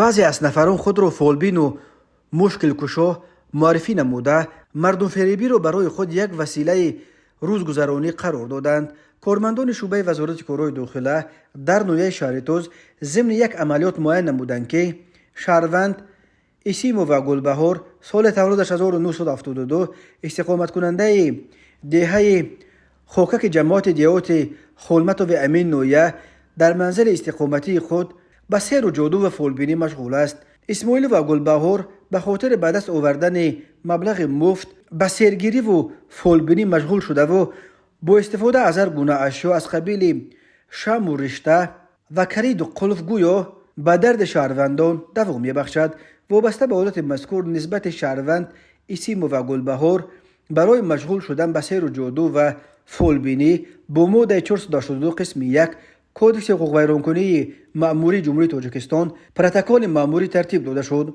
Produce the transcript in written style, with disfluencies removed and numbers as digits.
بعضی از نفران خود را فولبین و مشکل کشا معرفی نموده مردم فریبی را برای خود یک وسیله روزگذرانی قرار دادند. کارمندان شعبه وزارت کارهای داخله در نویه شهر توز ضمن یک عملیات معین نمودند که شهروند اسیمو و گلبهار سال تولدش 1972 استقامت کننده دهه خوکک جماعت دیات خولمت و امین نویه در منزل استقامتی خود به سیر و جادو و فولبینی مشغول است. اسماعیل و گلبهار به خاطر به دست آوردن مبلغ مفت به سیرگیری و فولبینی مشغول شده و با استفاده از هر گونه اشیا از قبیل شم و رشته و کرید و قلف گویا به درد شهروندان دوام میبخشد. وابسته به حالت مذکور نسبت شهروند اسیمو و گلبهار برای مشغول شدن به سیر و جادو و فولبینی با ماده 482 قسم 1 کودکس حقوق ویرانکنی مأموری جمهوری تاجیکستان پروتکل مأموری ترتیب داده شد.